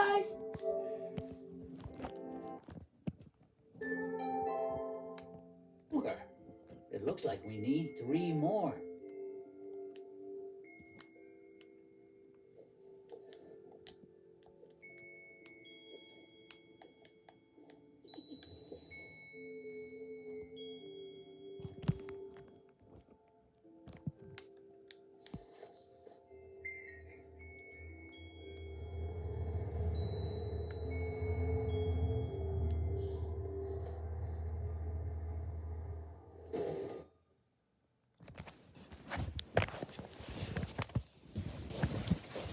guys. Well, it looks like we need 3 more.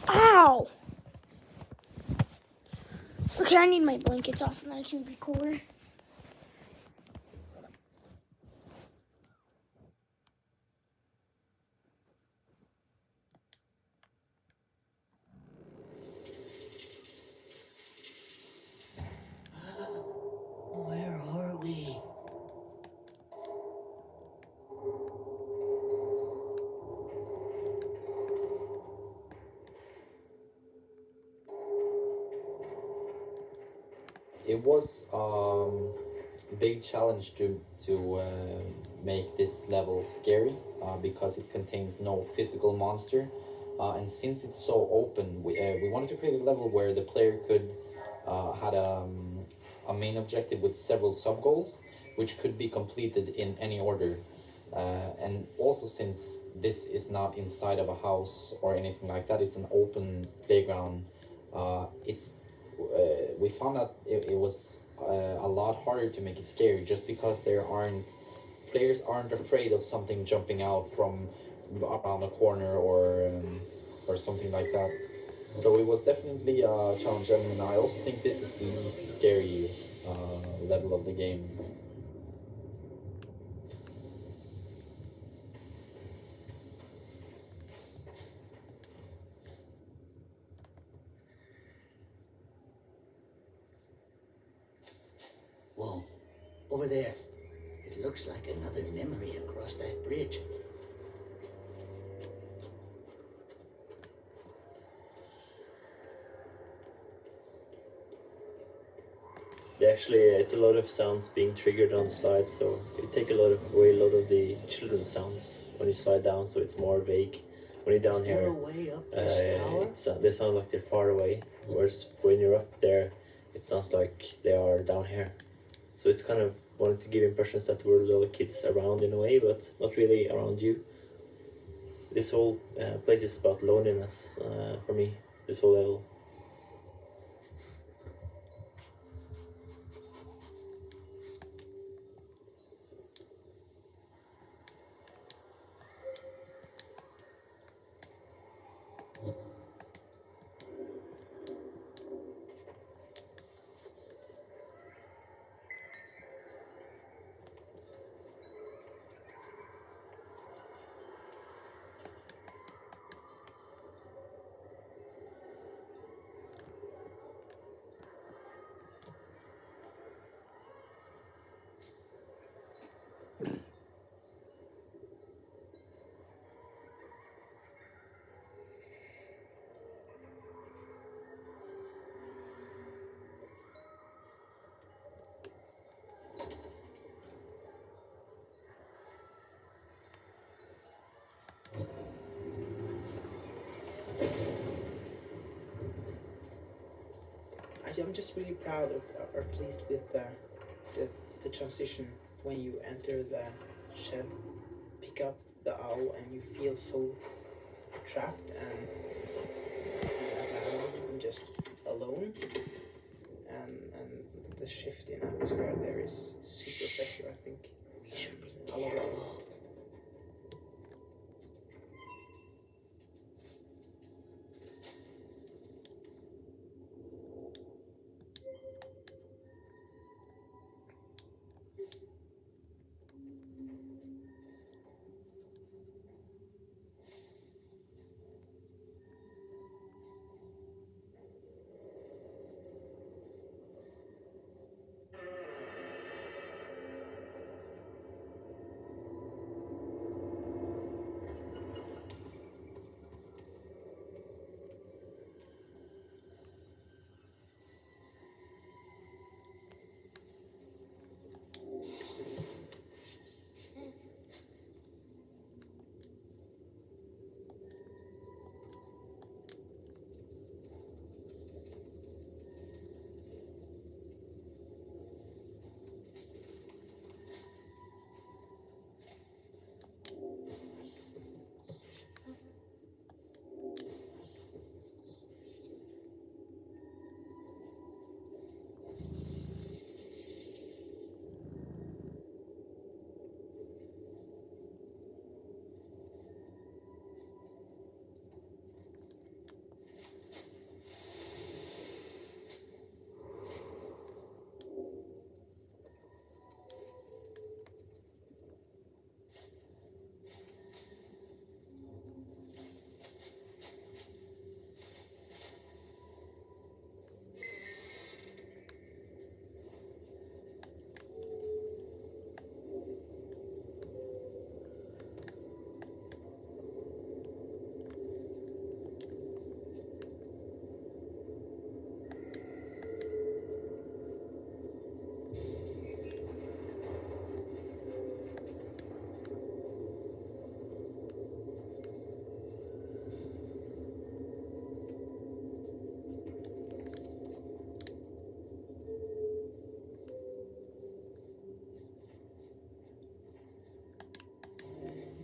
Ow! Okay, I need my blankets off so that I can record. Where are we? It was a big challenge to make this level scary because it contains no physical monster, and since it's so open, we wanted to create a level where the player could had a main objective with several sub goals, which could be completed in any order. And also, since this is not inside of a house or anything like that, it's an open playground. We found that it was a lot harder to make it scary, just because players aren't afraid of something jumping out from around a corner or something like that. So it was definitely a challenge, and I also think this is the least scary level of the game. Whoa, over there. It looks like another memory across that bridge. Actually, it's a lot of sounds being triggered on slides, so you take away a lot of the children's sounds when you slide down, so it's more vague. When you're down Is there here, a way up this tower? they sound like they're far away, whereas when you're up there, it sounds like they are down here. So it's kind of wanted to give impressions that there were little kids around in a way, but not really around you. This whole place is about loneliness for me, this whole level. I'm just really proud or pleased with the transition when you enter the shed, pick up the owl, and you feel so trapped and abandoned and just alone. And the shift in atmosphere there is super special, I think. We should be A lot of careful. fun.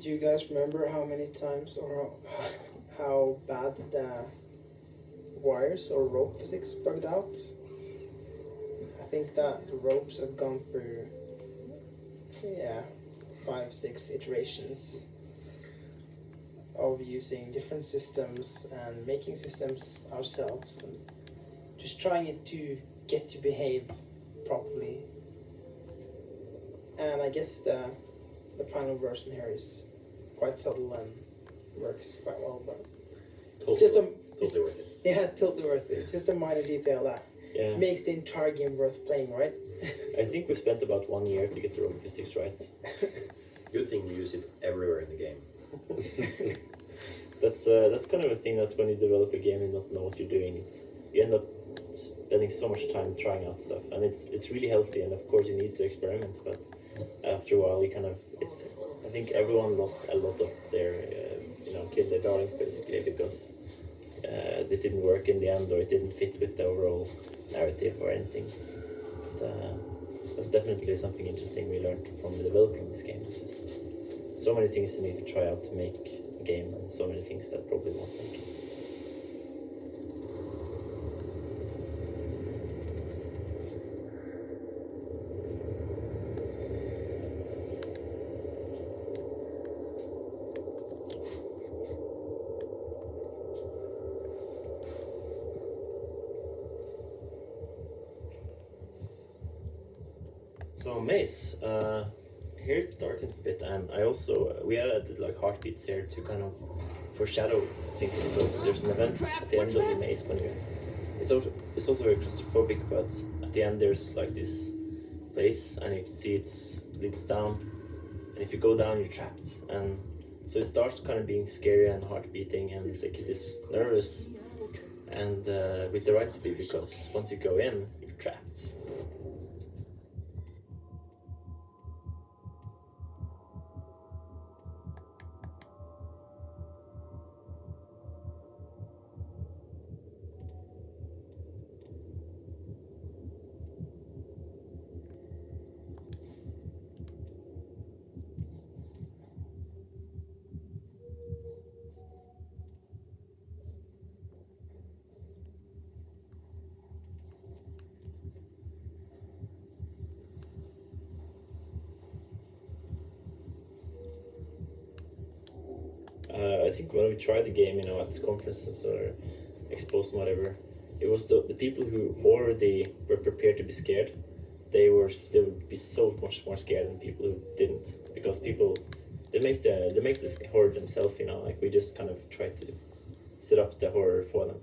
Do you guys remember how many times or how bad the wires or rope physics bugged out? I think that the ropes have gone through, yeah, 5-6 iterations of using different systems and making systems ourselves and just trying it to get to behave properly. And I guess the final version here is quite subtle and works quite well, but Totally, it's just a totally worth it. yeah, totally worth it. It's just a minor detail that Yeah. makes the entire game worth playing, right? I think we spent about 1 year to get the rope physics right. Good thing you use it everywhere in the game. That's kind of a thing that when you develop a game and not know what you're doing, you end up spending so much time trying out stuff, and it's really healthy. And of course, you need to experiment, but after a while, I think everyone lost a lot of their killed their darlings basically because it didn't work in the end, or it didn't fit with the overall narrative or anything. But, that's definitely something interesting we learned from developing this game. This is so many things you need to try out to make a game, and so many things that probably won't make it. So Maze, here it darkens a bit, and I also we added like heartbeats here to kind of foreshadow things, because there's an event at the end of the maze when you. It's also very claustrophobic, but at the end there's like this place, and you can see it leads down, and if you go down, you're trapped, and so it starts kind of being scary and heart beating, and the kid is nervous, and with the right to be, because once you go in, you're trapped. I think when we tried the game, at conferences or expos and whatever, it was the people who already were prepared to be scared. They would be so much more scared than people who didn't, because people they make this horror themselves. Like we just kind of try to set up the horror for them.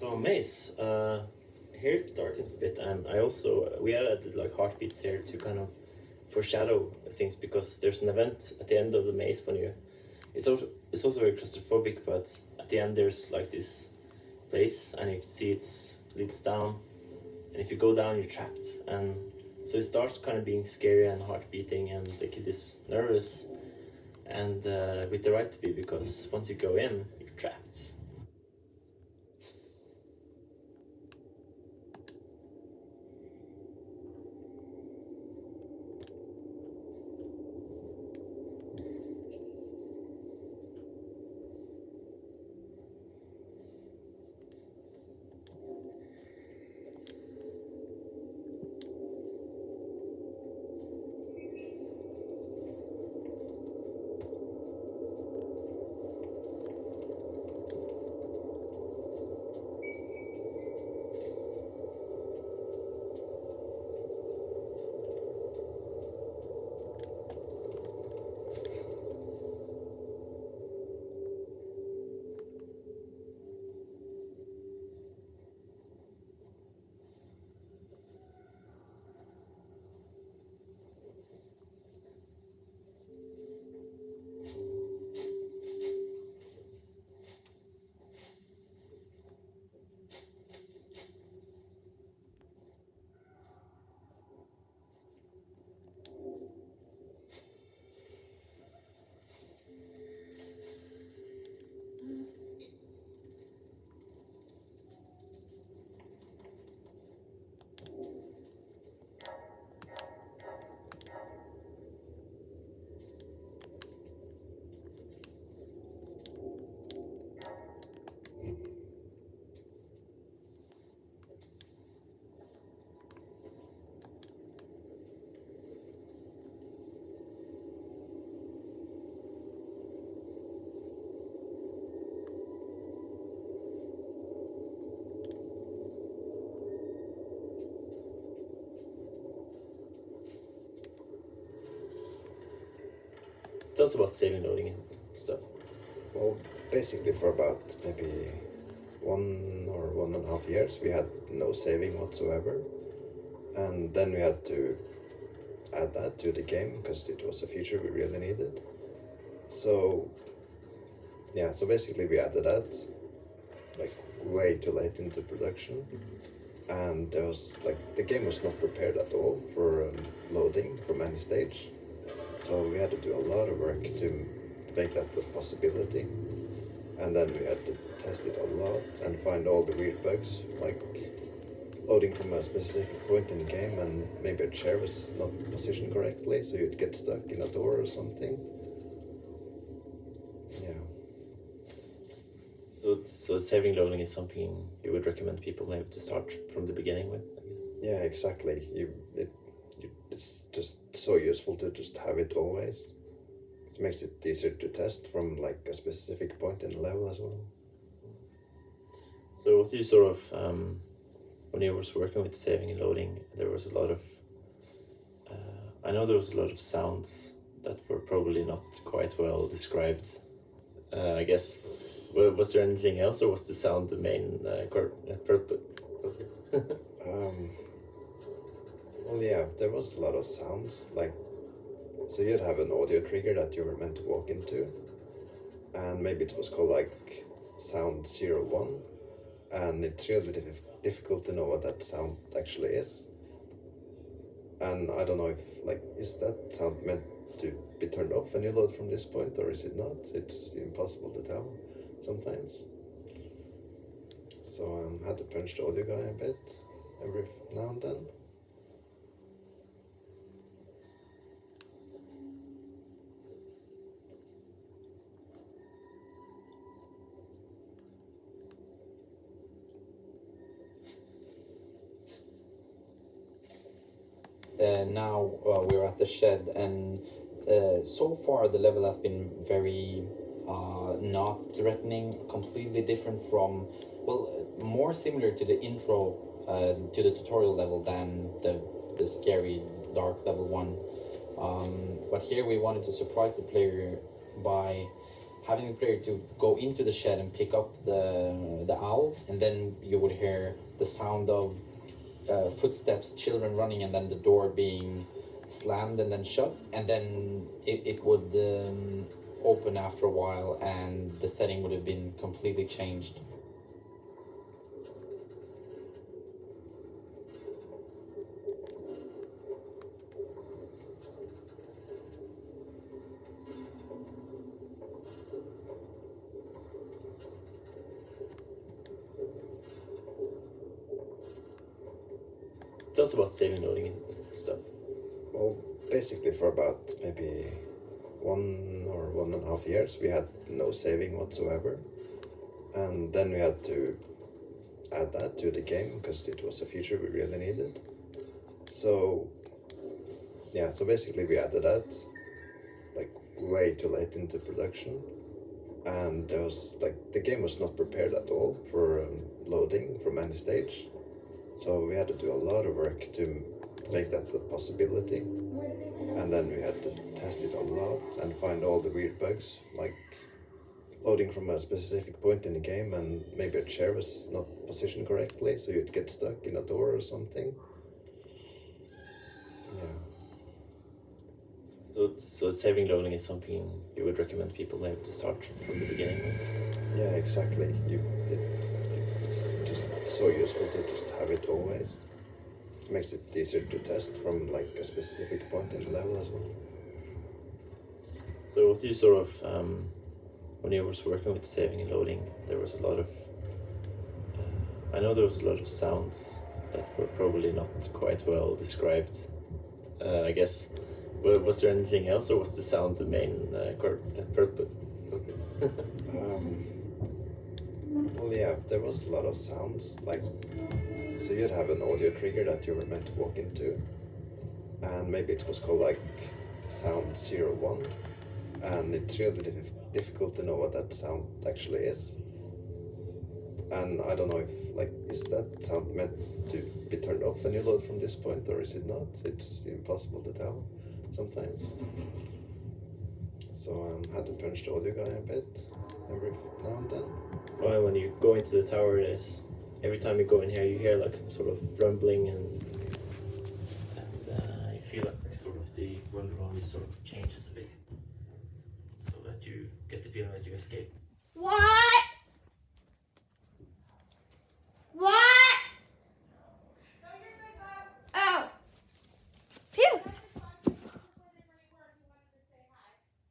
So maze, here it darkens a bit, and I also we added like heartbeats here to kind of foreshadow things, because there's an event at the end of the maze when you. It's also very claustrophobic, but at the end there's like this place, and you can see it leads down, and if you go down you're trapped, and so it starts kind of being scary and heart beating, and the kid is nervous, and with the right to be, because once you go in you're trapped. Tell us about saving, loading, and stuff. Well, basically for about maybe 1.5 years, we had no saving whatsoever, and then we had to add that to the game because it was a feature we really needed. So yeah, so basically we added that like way too late into production, and there was like the game was not prepared at all for loading from any stage. So we had to do a lot of work to make that a possibility, and then we had to test it a lot and find all the weird bugs, like loading from a specific point in the game and maybe a chair was not positioned correctly, so you'd get stuck in a door or something. Yeah. So saving, loading is something you would recommend people maybe to start from the beginning with, I guess. Yeah, exactly. It's just so useful to just have it always. It makes it easier to test from like a specific point in the level as well. So what do you sort of, when you was working with saving and loading, there was a lot of, I know there was a lot of sounds that were probably not quite well described, I guess. Was there anything else, or was the sound the main purpose? Well, yeah, there was a lot of sounds, like, so you'd have an audio trigger that you were meant to walk into, and maybe it was called like sound 01, and it's really difficult to know what that sound actually is. And I don't know if, like, is that sound meant to be turned off when you load from this point, or is it not? It's impossible to tell sometimes. So I had to punch the audio guy a bit every now and then. Now we're at the shed, and so far the level has been very not threatening, completely different from, well, more similar to the intro to the tutorial level than the scary dark level 1. But here we wanted to surprise the player by having the player to go into the shed and pick up the owl, and then you would hear the sound of footsteps, children running, and then the door being slammed and then shut, and then it would open after a while, and the setting would have been completely changed. Tell us about saving, loading, and stuff. Well, basically for about maybe 1 or 1.5 years, we had no saving whatsoever, and then we had to add that to the game because it was a feature we really needed. So yeah, so basically we added that like way too late into production, and there was like the game was not prepared at all for loading from any stage. So we had to do a lot of work to make that a possibility, and then we had to test it a lot and find all the weird bugs, like loading from a specific point in the game and maybe a chair was not positioned correctly, so you'd get stuck in a door or something. Yeah. So saving, loading is something you would recommend people maybe to start from the beginning. Yeah, exactly. It's just so useful to just have it always. It makes it easier to test from like a specific point in the level as well. So what you sort of when you was working with saving and loading, there was a lot of I know there was a lot of sounds that were probably not quite well described. I guess. Was there anything else, or was the sound the main purpose? Well, yeah, there was a lot of sounds, like, so you'd have an audio trigger that you were meant to walk into, and maybe it was called like sound 01, and it's really difficult to know what that sound actually is. And I don't know if, like, is that sound meant to be turned off when you load from this point, or is it not? It's impossible to tell sometimes. So I had to punch the audio guy a bit every now and then. Well, when you go into the tower, every time you go in here, you hear like some sort of rumbling, and you feel like sort of the world around you sort of changes a bit, so that you get the feeling that you escape. What? What? Oh. Phew.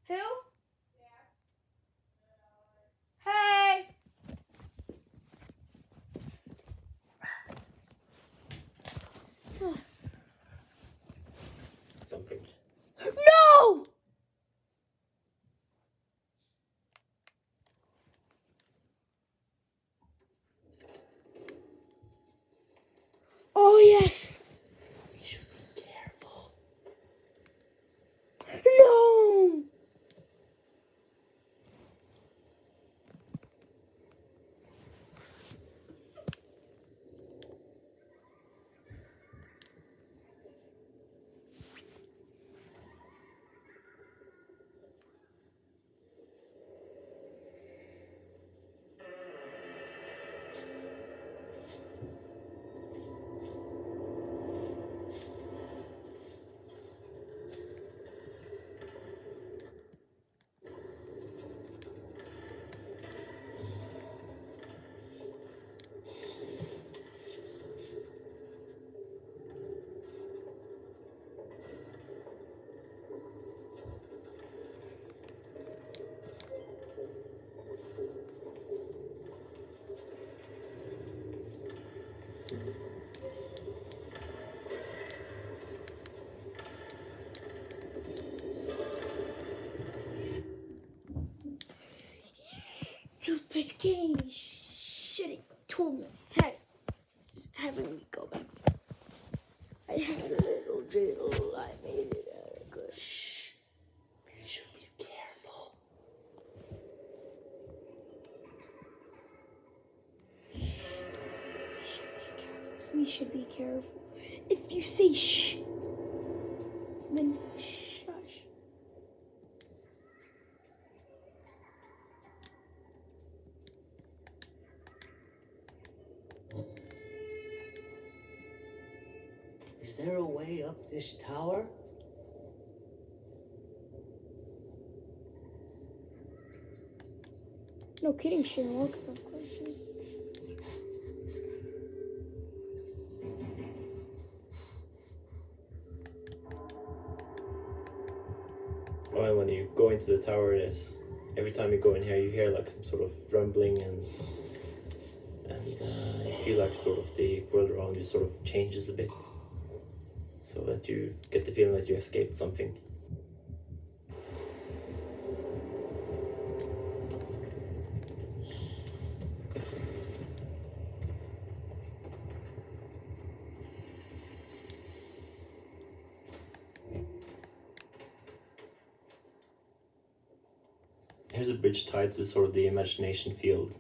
Who? Hey. Something. No! Oh, yes. We should be careful. No! Stupid game. Shitting told me having me go back. I had a little drill. I made it out of good. Shh. We should be careful. We should be careful. If you say shh, then shush. Is there a way up this tower? No kidding, Sherlock. Of course. Oh, and when you go into the tower, every time you go in here, you hear like some sort of rumbling, and you feel like sort of the world around you sort of changes a bit, so that you get the feeling that you escaped something. Here's a bridge tied to sort of the imagination field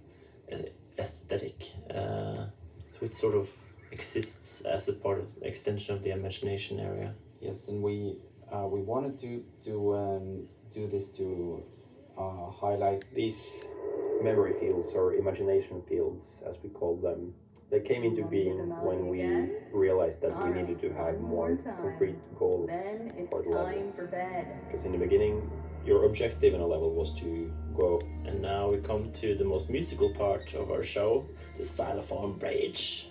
aesthetic. So it sort of exists as a part of extension of the imagination area. Yes, and we wanted to do this to highlight These memory fields, or imagination fields as we call them, they came into being when we realized that we needed to have more concrete goals Then it's for the level. time for bed. Because in the beginning, your objective in a level was to go. And now we come to the most musical part of our show, the xylophone bridge.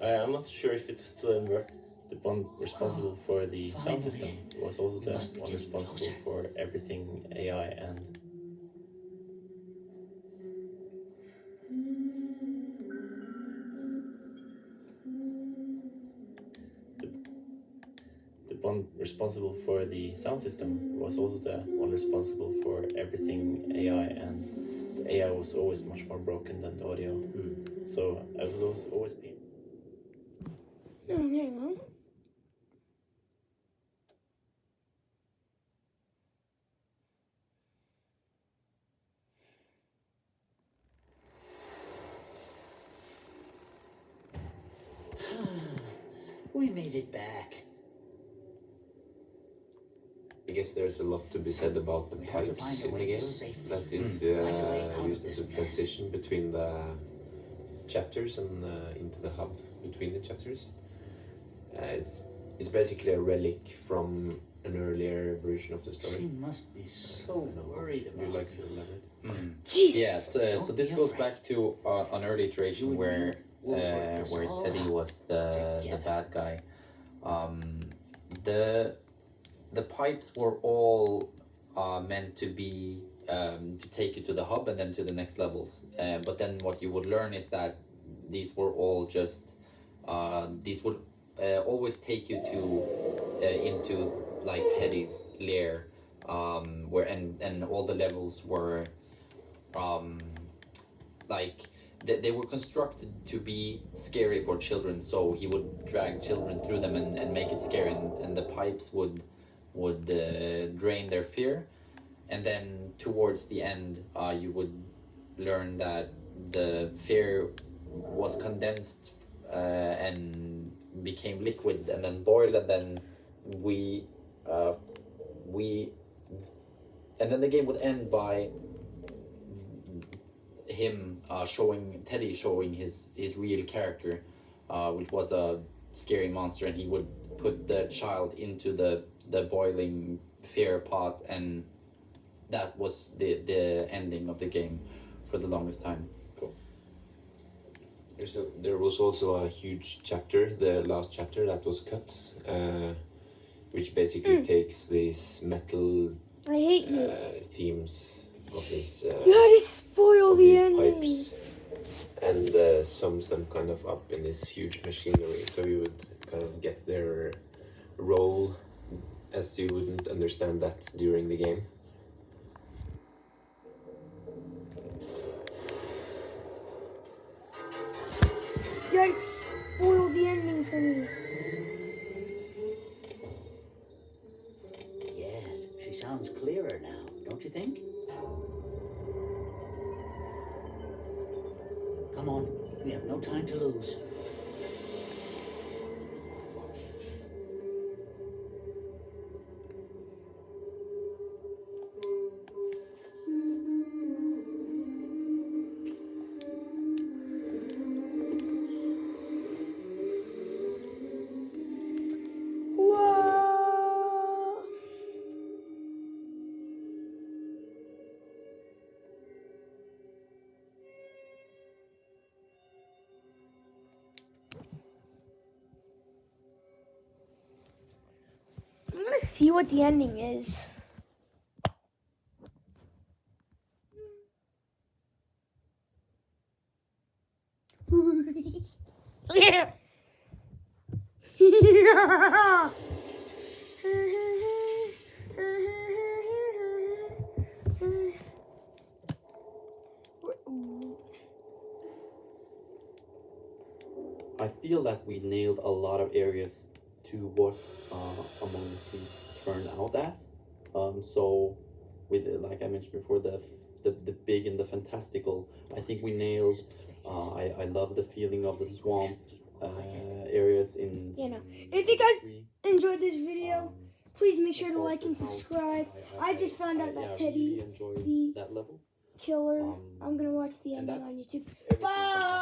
I'm not sure if it was still in work. The one responsible for the sound system was also the one responsible for everything AI and the one responsible for the sound system was also the one responsible for everything AI, and the AI was always much more broken than the audio. So I was always being. Oh, there you go. We made it back. I guess there's a lot to be said about the We have to pipes find a in the way to game safely that is migrate out of used as this a mess. transition between the chapters and into the hub between the chapters. It's basically a relic from an earlier version of the She story. must be so I don't know. worried Would about you like to you. elaborate? Jesus. Yeah, so Don't this be goes afraid. back to an early You iteration and where me will work this all Teddy out was the together. bad guy. The pipes were all meant to be to take you to the hub and then to the next levels. But then what you would learn is that these were all just these would always take you to into like Teddy's lair, where and all the levels were like they were constructed to be scary for children, so he would drag children through them and make it scary, and the pipes would drain their fear, and then towards the end you would learn that the fear was condensed and became liquid and then boiled, and then we and then the game would end by him Teddy showing his real character, which was a scary monster, and he would put the child into the boiling fear pot, and that was the ending of the game for the longest time. There was also a huge chapter, the last chapter that was cut, which basically takes these metal I hate you. themes of his You had to spoil of the these ending. pipes and sums them kind of up in this huge machinery, so you would kind of get their role as you wouldn't understand that during the game. You had to spoil the ending for me. Yes, she sounds clearer now, don't you think? Come on, we have no time to lose. want to see what the ending is. Yeah. I feel that we nailed a lot of areas to what Among the Sleep turned out as. So, with like I mentioned before, the big and the fantastical, I think we nailed. I love the feeling of the swamp areas in. You know, if you guys three. enjoyed this video, please make sure to Of like and course, the house, subscribe. I just found out yeah, that really Teddy's enjoyed the that level. killer. I'm gonna watch the and ending on that's YouTube. everything. Bye.